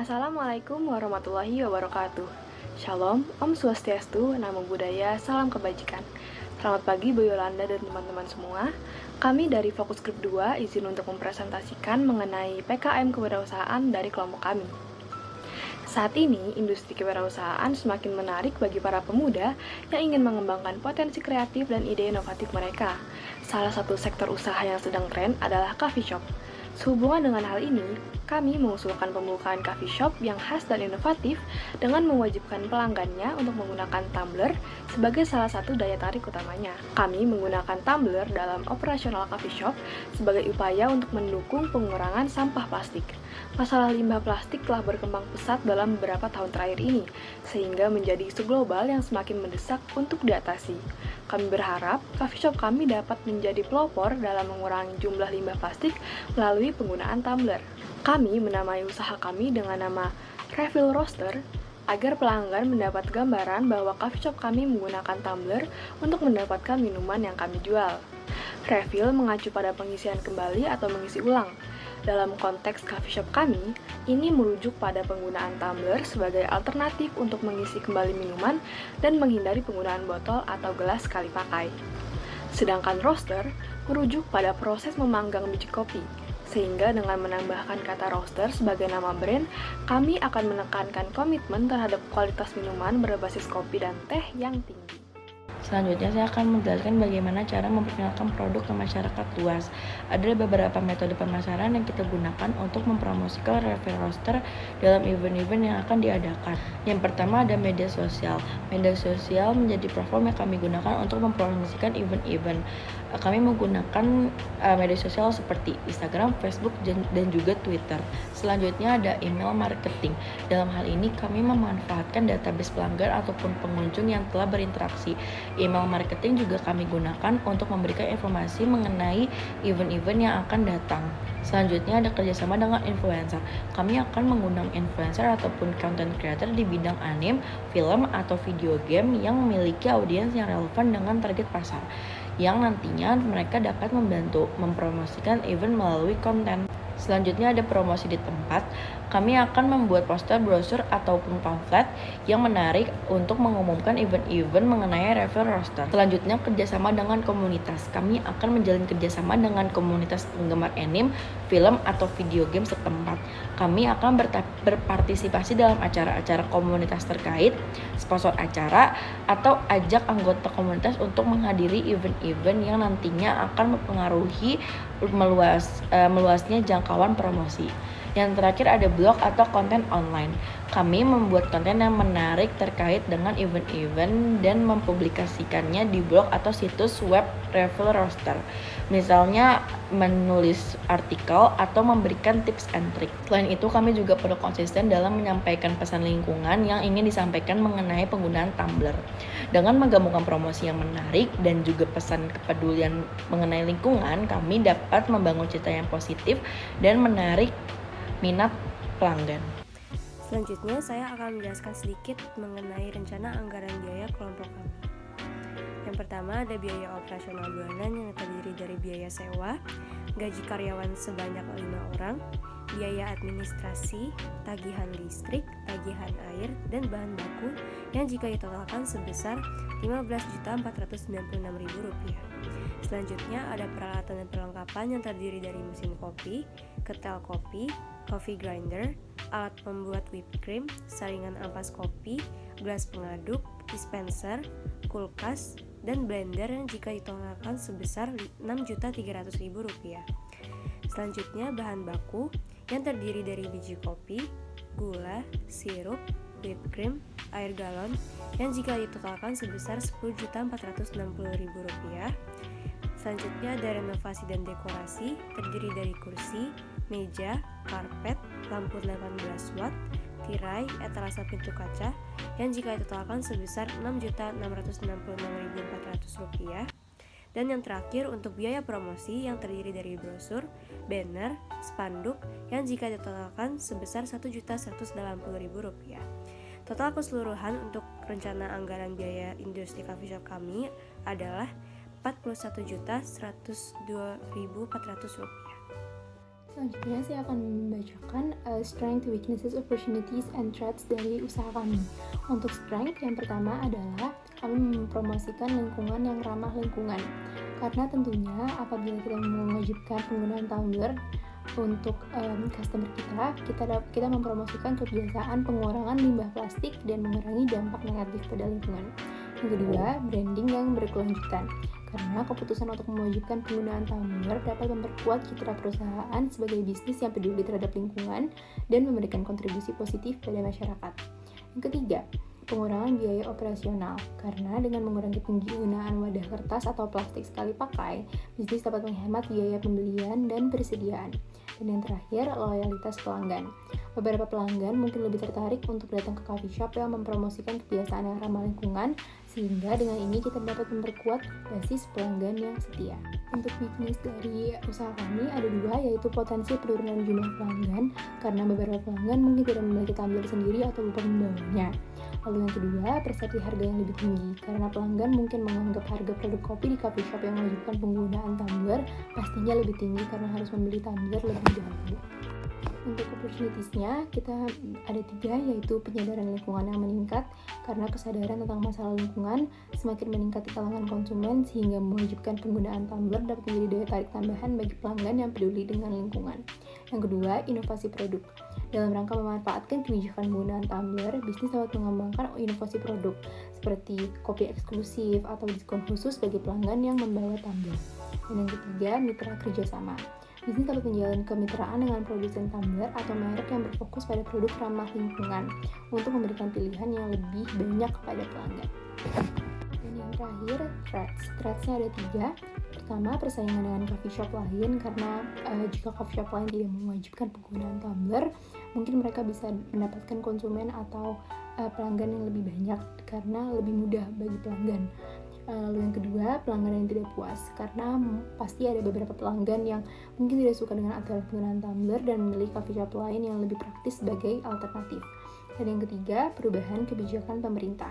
Assalamualaikum warahmatullahi wabarakatuh. Shalom, Om Swastiastu, Namo Buddhaya, salam kebajikan. Selamat pagi Bu Yolanda dan teman-teman semua. Kami dari Fokus Group 2 izin untuk mempresentasikan mengenai PKM kewirausahaan dari kelompok kami. Saat ini, industri kewirausahaan semakin menarik bagi para pemuda yang ingin mengembangkan potensi kreatif dan ide inovatif mereka. Salah satu sektor usaha yang sedang tren adalah coffee shop. Sehubungan dengan hal ini, kami mengusulkan pembukaan coffee shop yang khas dan inovatif dengan mewajibkan pelanggannya untuk menggunakan tumbler sebagai salah satu daya tarik utamanya. Kami menggunakan tumbler dalam operasional coffee shop sebagai upaya untuk mendukung pengurangan sampah plastik. Masalah limbah plastik telah berkembang pesat dalam beberapa tahun terakhir ini, sehingga menjadi isu global yang semakin mendesak untuk diatasi. Kami berharap coffee shop kami dapat menjadi pelopor dalam mengurangi jumlah limbah plastik melalui penggunaan tumbler. Kami menamai usaha kami dengan nama Refill Roaster agar pelanggan mendapat gambaran bahwa coffee shop kami menggunakan tumbler untuk mendapatkan minuman yang kami jual. Refill mengacu pada pengisian kembali atau mengisi ulang. Dalam konteks coffee shop kami, ini merujuk pada penggunaan tumbler sebagai alternatif untuk mengisi kembali minuman dan menghindari penggunaan botol atau gelas sekali pakai. Sedangkan roaster merujuk pada proses memanggang biji kopi, sehingga dengan menambahkan kata roaster sebagai nama brand, kami akan menekankan komitmen terhadap kualitas minuman berbasis kopi dan teh yang tinggi. Selanjutnya saya akan menjelaskan bagaimana cara memperkenalkan produk ke masyarakat luas. Ada beberapa metode pemasaran yang kita gunakan untuk mempromosikan Refill Roaster dalam event-event yang akan diadakan. Yang pertama ada media sosial. Media sosial menjadi platform yang kami gunakan untuk mempromosikan event-event. Kami menggunakan media sosial seperti Instagram, Facebook, dan juga Twitter. Selanjutnya ada email marketing. Dalam hal ini kami memanfaatkan database pelanggan ataupun pengunjung yang telah berinteraksi. Email marketing juga kami gunakan untuk memberikan informasi mengenai event-event yang akan datang. Selanjutnya ada kerjasama dengan influencer. Kami akan mengundang influencer ataupun content creator di bidang anime, film, atau video game yang memiliki audiens yang relevan dengan target pasar, yang nantinya mereka dapat membantu mempromosikan event melalui konten. Selanjutnya ada promosi di tempat. Kami akan membuat poster, brosur, ataupun pamflet yang menarik untuk mengumumkan event-event mengenai Refill Roaster. Selanjutnya kerjasama dengan komunitas. Kami akan menjalin kerjasama dengan komunitas penggemar anime, film, atau video game setempat. Kami akan berpartisipasi dalam acara-acara komunitas terkait, sponsor acara, atau ajak anggota komunitas untuk menghadiri event-event yang nantinya akan mempengaruhi meluasnya jangkauan promosi. Yang terakhir ada blog atau konten online. Kami membuat konten yang menarik terkait dengan event-event dan mempublikasikannya di blog atau situs web Refill Roaster. Misalnya menulis artikel atau memberikan tips and trick. Selain itu kami juga perlu konsisten dalam menyampaikan pesan lingkungan yang ingin disampaikan mengenai penggunaan tumbler. Dengan menggabungkan promosi yang menarik dan juga pesan kepedulian mengenai lingkungan, kami dapat membangun cita yang positif dan menarik minat pelanggan. Selanjutnya saya akan menjelaskan sedikit mengenai rencana anggaran biaya kelompok kami. Yang pertama ada biaya operasional bulanan yang terdiri dari biaya sewa, gaji karyawan sebanyak 5 orang, biaya administrasi, tagihan listrik, tagihan air, dan bahan baku yang jika ditotalkan sebesar Rp15.496.000. Selanjutnya ada peralatan dan perlengkapan yang terdiri dari mesin kopi, ketel kopi, coffee grinder, alat pembuat whipped cream, saringan ampas kopi, gelas pengaduk, dispenser, kulkas, dan blender yang jika ditotalkan sebesar Rp6.300.000. Selanjutnya bahan baku yang terdiri dari biji kopi, gula, sirup, whipped cream, air galon yang jika ditotalkan sebesar Rp10.460.000. Selanjutnya ada renovasi dan dekorasi terdiri dari kursi, meja, karpet, lampu 18 watt, tirai, etalase pintu kaca yang jika ditotalkan sebesar Rp6.666.400. Dan yang terakhir untuk biaya promosi yang terdiri dari brosur, banner, spanduk yang jika ditotalkan sebesar Rp1.180.000. Total keseluruhan untuk rencana anggaran biaya industri coffee shop kami adalah Rp41.102.400. Selanjutnya saya akan membacakan strength, weaknesses, opportunities, and threats dari usaha kami. Untuk strength, yang pertama adalah kami mempromosikan lingkungan yang ramah lingkungan. Karena tentunya apabila kita mewajibkan penggunaan tumbler untuk customer kita mempromosikan kebiasaan pengurangan limbah plastik dan mengurangi dampak negatif pada lingkungan. Yang kedua, branding yang berkelanjutan. Karena keputusan untuk mewajibkan penggunaan tumbler dapat memperkuat citra perusahaan sebagai bisnis yang peduli terhadap lingkungan dan memberikan kontribusi positif pada masyarakat. Yang ketiga, pengurangan biaya operasional. Karena dengan mengurangi penggunaan wadah kertas atau plastik sekali pakai, bisnis dapat menghemat biaya pembelian dan persediaan. Dan yang terakhir, loyalitas pelanggan. Beberapa pelanggan mungkin lebih tertarik untuk datang ke coffee shop yang mempromosikan kebiasaan yang ramah lingkungan, sehingga dengan ini kita dapat memperkuat basis pelanggan yang setia. Untuk weakness dari usaha kami ada dua, yaitu potensi penurunan jumlah pelanggan karena beberapa pelanggan mungkin tidak memiliki tumbler sendiri atau lupa membawanya. Lalu yang kedua, persepsi harga yang lebih tinggi karena pelanggan mungkin menganggap harga produk kopi di coffee shop yang mewajibkan penggunaan tumbler pastinya lebih tinggi karena harus membeli tumbler lebih dahulu. Untuk opportunities-nya, kita ada 3, yaitu penyadaran lingkungan yang meningkat karena kesadaran tentang masalah lingkungan semakin meningkat di kalangan konsumen sehingga mewajibkan penggunaan tumbler dapat menjadi daya tarik tambahan bagi pelanggan yang peduli dengan lingkungan. Yang kedua, inovasi produk. Dalam rangka memanfaatkan kebijakan penggunaan tumbler, bisnis dapat mengembangkan inovasi produk seperti kopi eksklusif atau diskon khusus bagi pelanggan yang membawa tumbler. Dan yang ketiga, mitra kerjasama. Bisnis dapat menjalin kemitraan dengan produsen tumbler atau merek yang berfokus pada produk ramah lingkungan untuk memberikan pilihan yang lebih banyak kepada pelanggan. Dan yang terakhir, threats. Threatsnya ada 3. Pertama, persaingan dengan coffee shop lain karena jika coffee shop lain tidak mewajibkan penggunaan tumbler, mungkin mereka bisa mendapatkan konsumen atau pelanggan yang lebih banyak karena lebih mudah bagi pelanggan. Lalu yang kedua, pelanggan yang tidak puas karena pasti ada beberapa pelanggan yang mungkin tidak suka dengan aturan penggunaan tumbler dan memilih coffee shop lain yang lebih praktis sebagai alternatif. Dan yang ketiga, perubahan kebijakan pemerintah,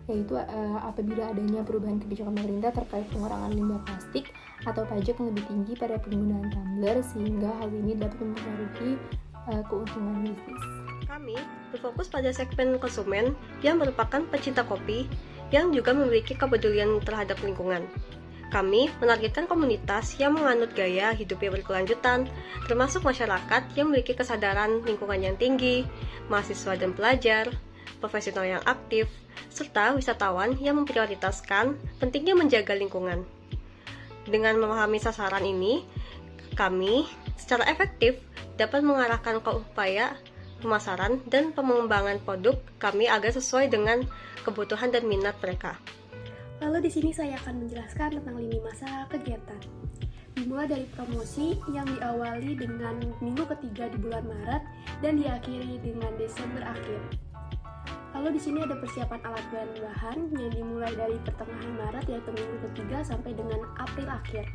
yaitu apabila adanya perubahan kebijakan pemerintah terkait pengurangan limbah plastik atau pajak yang lebih tinggi pada penggunaan tumbler sehingga hal ini dapat mempengaruhi keuntungan bisnis. Kami berfokus pada segmen konsumen yang merupakan pecinta kopi yang juga memiliki kepedulian terhadap lingkungan. Kami menargetkan komunitas yang menganut gaya hidup yang berkelanjutan, termasuk masyarakat yang memiliki kesadaran lingkungan yang tinggi, mahasiswa dan pelajar, profesional yang aktif, serta wisatawan yang memprioritaskan pentingnya menjaga lingkungan. Dengan memahami sasaran ini, kami secara efektif dapat mengarahkan ke upaya pemasaran dan pengembangan produk kami agar sesuai dengan kebutuhan dan minat mereka. Lalu di sini saya akan menjelaskan tentang lini masa kegiatan. Dimulai dari promosi yang diawali dengan minggu ketiga di bulan Maret dan diakhiri dengan Desember akhir. Lalu di sini ada persiapan alat bahan yang dimulai dari pertengahan Maret yaitu minggu ketiga sampai dengan April akhir.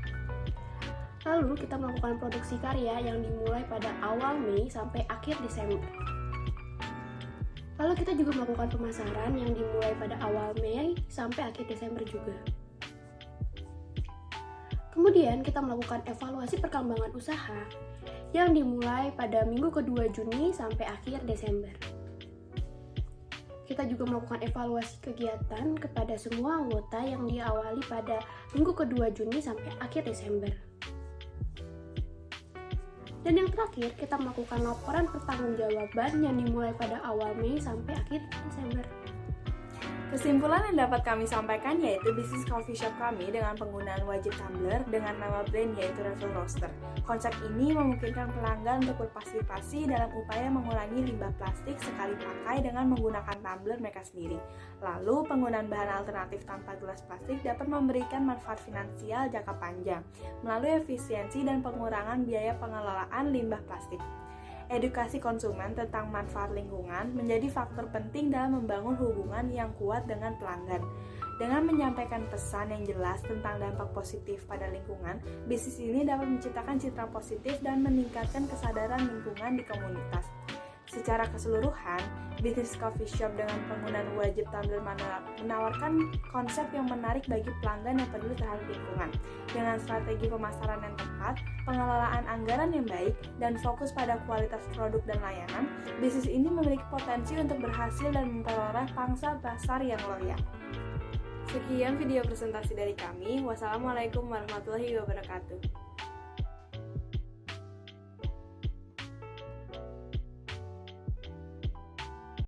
Lalu kita melakukan produksi karya yang dimulai pada awal Mei sampai akhir Desember. Lalu kita juga melakukan pemasaran yang dimulai pada awal Mei sampai akhir Desember juga. Kemudian kita melakukan evaluasi perkembangan usaha yang dimulai pada minggu kedua Juni sampai akhir Desember. Kita juga melakukan evaluasi kegiatan kepada semua anggota yang diawali pada minggu kedua Juni sampai akhir Desember. Dan yang terakhir, kita melakukan laporan pertanggungjawaban yang dimulai pada awal Mei sampai akhir Desember. Kesimpulan yang dapat kami sampaikan yaitu bisnis coffee shop kami dengan penggunaan wajib tumbler dengan nama brand yaitu Refill Roaster. Konsep ini memungkinkan pelanggan untuk berpartisipasi dalam upaya mengurangi limbah plastik sekali pakai dengan menggunakan tumbler mereka sendiri. Lalu, penggunaan bahan alternatif tanpa gelas plastik dapat memberikan manfaat finansial jangka panjang melalui efisiensi dan pengurangan biaya pengelolaan limbah plastik. Edukasi konsumen tentang manfaat lingkungan menjadi faktor penting dalam membangun hubungan yang kuat dengan pelanggan. Dengan menyampaikan pesan yang jelas tentang dampak positif pada lingkungan, bisnis ini dapat menciptakan citra positif dan meningkatkan kesadaran lingkungan di komunitas. Secara keseluruhan, bisnis coffee shop dengan penggunaan wajib tumbler menawarkan konsep yang menarik bagi pelanggan yang peduli terhadap lingkungan. Dengan strategi pemasaran yang tepat, pengelolaan anggaran yang baik, dan fokus pada kualitas produk dan layanan, bisnis ini memiliki potensi untuk berhasil dan memperoleh pangsa pasar yang loyal. Sekian video presentasi dari kami. Wassalamualaikum warahmatullahi wabarakatuh.